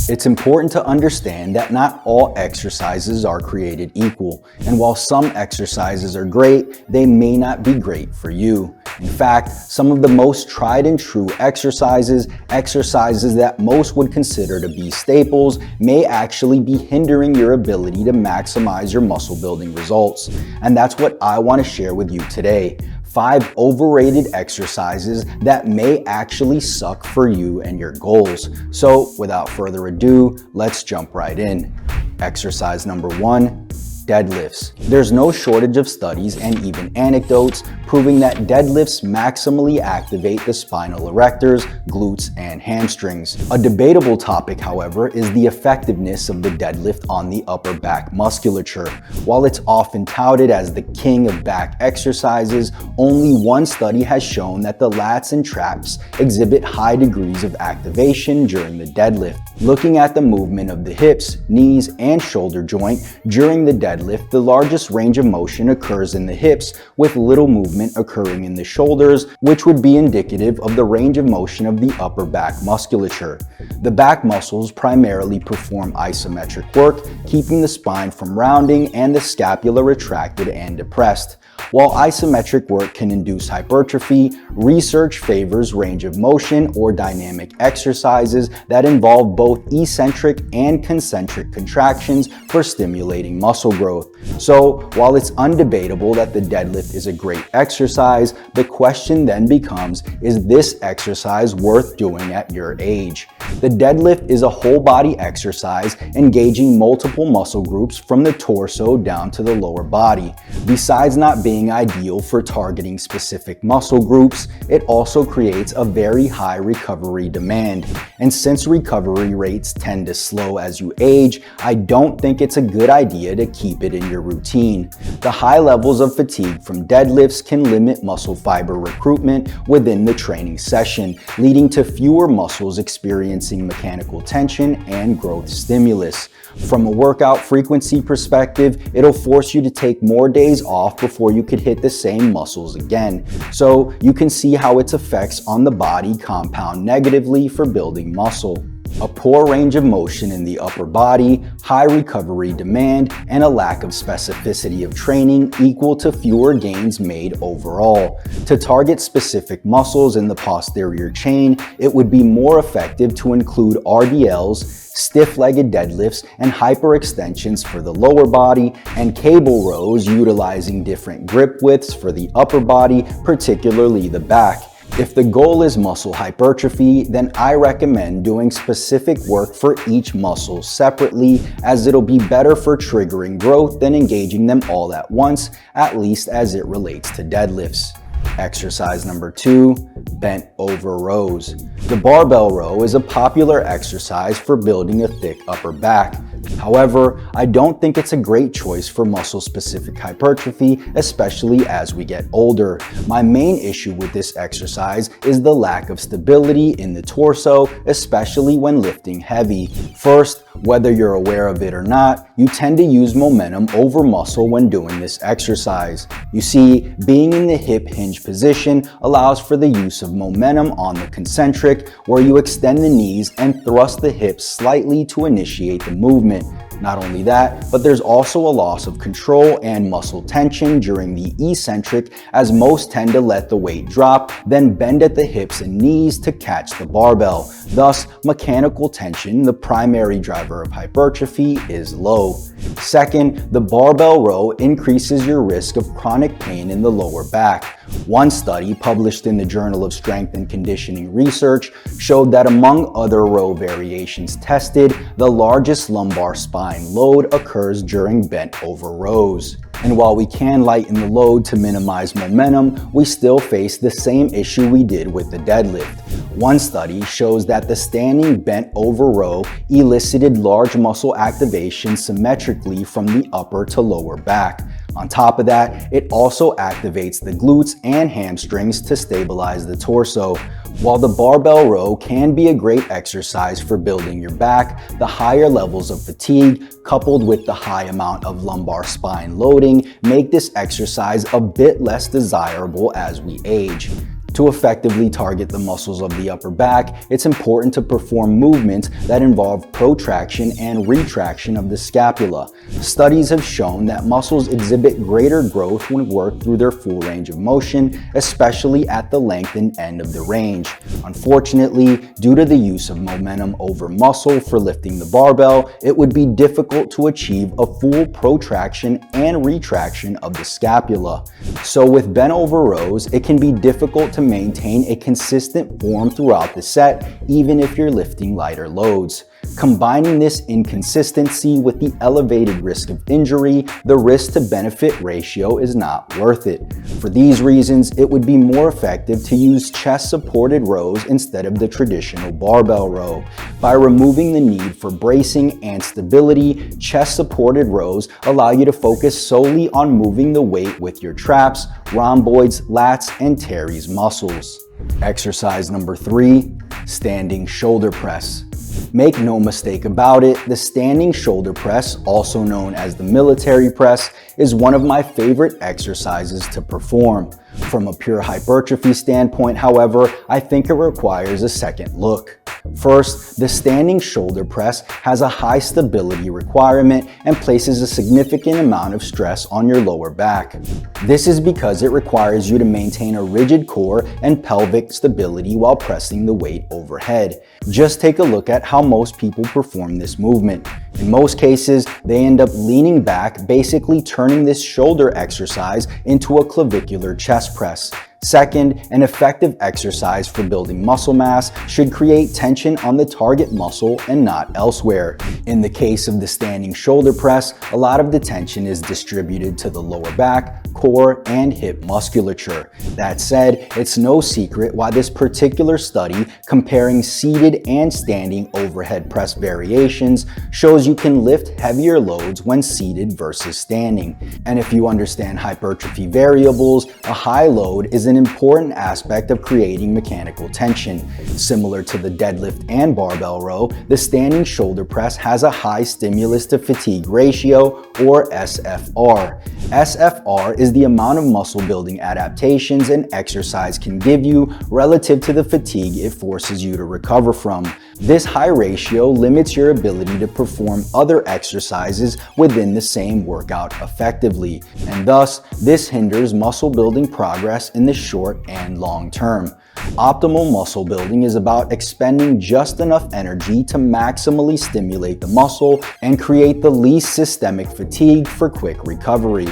It's important to understand that not all exercises are created equal, and while some exercises are great, they may not be great for you. In fact, some of the most tried and true exercises that most would consider to be staples, may actually be hindering your ability to maximize your muscle building results. And that's what I want to share with you today. 5 overrated exercises that may actually suck for you and your goals. So without further ado, let's jump right in. Exercise number 1. Deadlifts. There's no shortage of studies and even anecdotes proving that deadlifts maximally activate the spinal erectors, glutes, and hamstrings. A debatable topic, however, is the effectiveness of the deadlift on the upper back musculature. While it's often touted as the king of back exercises, only one study has shown that the lats and traps exhibit high degrees of activation during the deadlift. Looking at the movement of the hips, knees, and shoulder joint during the deadlift, the largest range of motion occurs in the hips, with little movement occurring in the shoulders, which would be indicative of the range of motion of the upper back musculature. The back muscles primarily perform isometric work, keeping the spine from rounding and the scapula retracted and depressed. While isometric work can induce hypertrophy, research favors range of motion or dynamic exercises that involve both eccentric and concentric contractions for stimulating muscle growth. So, while it's undebatable that the deadlift is a great exercise, the question then becomes, is this exercise worth doing at your age? The deadlift is a whole body exercise engaging multiple muscle groups from the torso down to the lower body. Besides not being ideal for targeting specific muscle groups, it also creates a very high recovery demand. And since recovery rates tend to slow as you age, I don't think it's a good idea to keep it in your routine. The high levels of fatigue from deadlifts can limit muscle fiber recruitment within the training session, leading to fewer muscles experiencing mechanical tension and growth stimulus. From a workout frequency perspective, it'll force you to take more days off before you could hit the same muscles again. So you can see how its effects on the body compound negatively for building muscle. A poor range of motion in the upper body, high recovery demand, and a lack of specificity of training equal to fewer gains made overall. To target specific muscles in the posterior chain, it would be more effective to include RDLs, stiff-legged deadlifts, and hyperextensions for the lower body, and cable rows utilizing different grip widths for the upper body, particularly the back. If the goal is muscle hypertrophy, then I recommend doing specific work for each muscle separately, as it'll be better for triggering growth than engaging them all at once, at least as it relates to deadlifts. Exercise number 2, bent over rows. The barbell row is a popular exercise for building a thick upper back. However, I don't think it's a great choice for muscle-specific hypertrophy, especially as we get older. My main issue with this exercise is the lack of stability in the torso, especially when lifting heavy. First, whether you're aware of it or not, you tend to use momentum over muscle when doing this exercise. You see, being in the hip hinge position allows for the use of momentum on the concentric, where you extend the knees and thrust the hips slightly to initiate the movement. Not only that, but there's also a loss of control and muscle tension during the eccentric, as most tend to let the weight drop, then bend at the hips and knees to catch the barbell. Thus, mechanical tension, the primary driver of hypertrophy, is low. Second, the barbell row increases your risk of chronic pain in the lower back. One study published in the Journal of Strength and Conditioning Research showed that among other row variations tested, the largest lumbar spine load occurs during bent over rows. And while we can lighten the load to minimize momentum, we still face the same issue we did with the deadlift. One study shows that the standing bent over row elicited large muscle activation symmetrically from the upper to lower back. On top of that, it also activates the glutes and hamstrings to stabilize the torso. While the barbell row can be a great exercise for building your back, the higher levels of fatigue, coupled with the high amount of lumbar spine loading, make this exercise a bit less desirable as we age. To effectively target the muscles of the upper back, it's important to perform movements that involve protraction and retraction of the scapula. Studies have shown that muscles exhibit greater growth when worked through their full range of motion, especially at the lengthened end of the range. Unfortunately, due to the use of momentum over muscle for lifting the barbell, it would be difficult to achieve a full protraction and retraction of the scapula. So with bent over rows, it can be difficult to maintain a consistent form throughout the set, even if you're lifting lighter loads. Combining this inconsistency with the elevated risk of injury, the risk to benefit ratio is not worth it. For these reasons, it would be more effective to use chest supported rows instead of the traditional barbell row. By removing the need for bracing and stability, chest supported rows allow you to focus solely on moving the weight with your traps, rhomboids, lats, and teres muscles. Exercise number 3, standing shoulder press. Make no mistake about it, the standing shoulder press, also known as the military press, is one of my favorite exercises to perform. From a pure hypertrophy standpoint, however, I think it requires a second look. First, the standing shoulder press has a high stability requirement and places a significant amount of stress on your lower back. This is because it requires you to maintain a rigid core and pelvic stability while pressing the weight overhead. Just take a look at how most people perform this movement. In most cases, they end up leaning back, basically turning this shoulder exercise into a clavicular chest press. Second, an effective exercise for building muscle mass should create tension on the target muscle and not elsewhere. In the case of the standing shoulder press, a lot of the tension is distributed to the lower back, core, and hip musculature. That said, it's no secret why this particular study comparing seated and standing overhead press variations shows you can lift heavier loads when seated versus standing. And if you understand hypertrophy variables, a high load is an important aspect of creating mechanical tension. Similar to the deadlift and barbell row, the standing shoulder press has a high stimulus to fatigue ratio, or SFR. SFR is the amount of muscle building adaptations an exercise can give you relative to the fatigue it forces you to recover from. This high ratio limits your ability to perform other exercises within the same workout effectively, and thus this hinders muscle building progress in the short and long term. Optimal muscle building is about expending just enough energy to maximally stimulate the muscle and create the least systemic fatigue for quick recovery.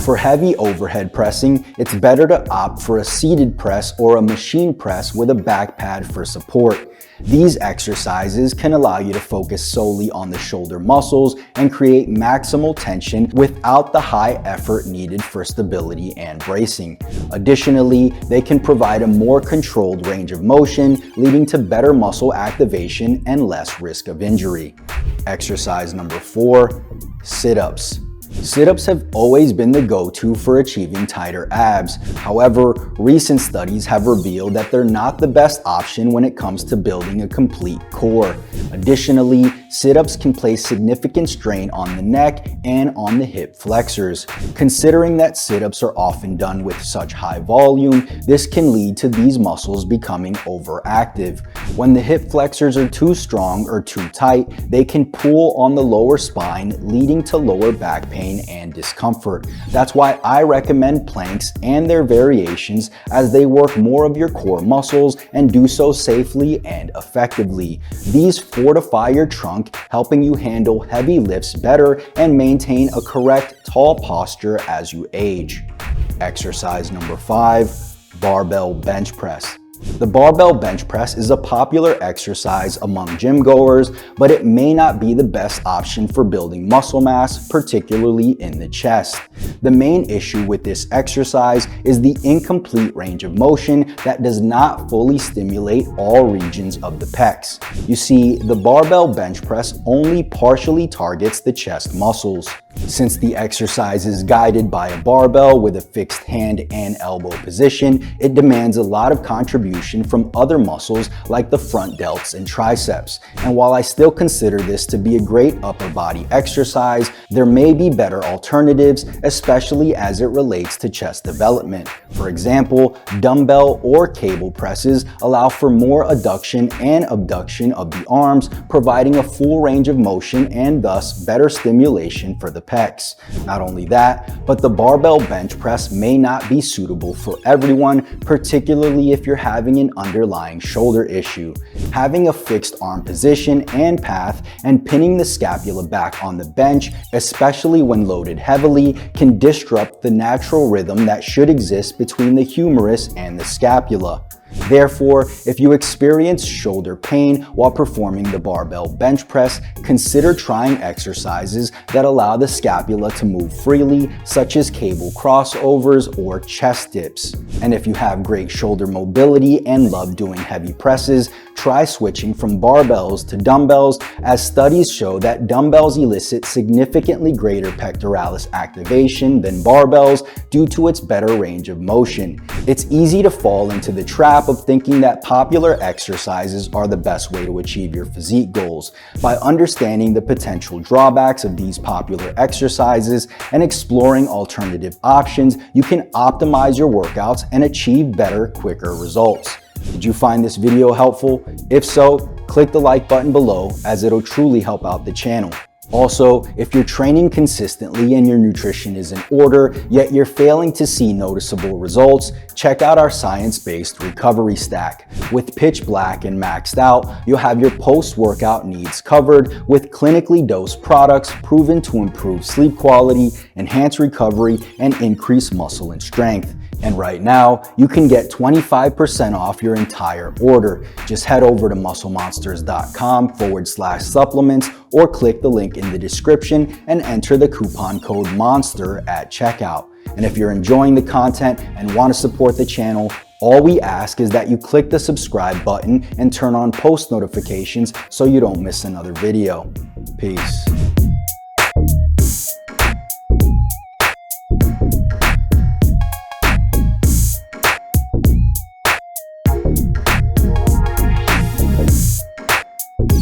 For heavy overhead pressing, it's better to opt for a seated press or a machine press with a back pad for support. These exercises can allow you to focus solely on the shoulder muscles and create maximal tension without the high effort needed for stability and bracing. Additionally, they can provide a more controlled range of motion, leading to better muscle activation and less risk of injury. Exercise number 4, sit-ups. Sit-ups have always been the go-to for achieving tighter abs. However, recent studies have revealed that they're not the best option when it comes to building a complete core. Additionally, sit-ups can place significant strain on the neck and on the hip flexors. Considering that sit-ups are often done with such high volume, this can lead to these muscles becoming overactive. When the hip flexors are too strong or too tight, they can pull on the lower spine, leading to lower back pain and discomfort. That's why I recommend planks and their variations, as they work more of your core muscles and do so safely and effectively. These fortify your trunk, helping you handle heavy lifts better and maintain a correct tall posture as you age. Exercise number 5, barbell bench press. The barbell bench press is a popular exercise among gym goers, but it may not be the best option for building muscle mass, particularly in the chest. The main issue with this exercise is the incomplete range of motion that does not fully stimulate all regions of the pecs. You see, the barbell bench press only partially targets the chest muscles. Since the exercise is guided by a barbell with a fixed hand and elbow position, it demands a lot of contribution from other muscles like the front delts and triceps. And while I still consider this to be a great upper body exercise, there may be better alternatives, especially as it relates to chest development. For example, dumbbell or cable presses allow for more adduction and abduction of the arms, providing a full range of motion and thus better stimulation for the pecs. Not only that, but the barbell bench press may not be suitable for everyone, particularly if you're having an underlying shoulder issue. Having a fixed arm position and path and pinning the scapula back on the bench, especially when loaded heavily, can disrupt the natural rhythm that should exist between the humerus and the scapula. Therefore, if you experience shoulder pain while performing the barbell bench press, consider trying exercises that allow the scapula to move freely, such as cable crossovers or chest dips. And if you have great shoulder mobility and love doing heavy presses, try switching from barbells to dumbbells, as studies show that dumbbells elicit significantly greater pectoralis activation than barbells due to its better range of motion. It's easy to fall into the trap of thinking that popular exercises are the best way to achieve your physique goals. By understanding the potential drawbacks of these popular exercises and exploring alternative options, you can optimize your workouts and achieve better, quicker results. Did you find this video helpful? If so, click the like button below, as it'll truly help out the channel. Also, if you're training consistently and your nutrition is in order, yet you're failing to see noticeable results, check out our science-based recovery stack. With Pitch Black and Maxed Out, you'll have your post-workout needs covered with clinically dosed products proven to improve sleep quality, enhance recovery, and increase muscle and strength. And right now, you can get 25% off your entire order. Just head over to musclemonsters.com/supplements or click the link in the description and enter the coupon code MONSTER at checkout. And if you're enjoying the content and want to support the channel, all we ask is that you click the subscribe button and turn on post notifications so you don't miss another video. Peace.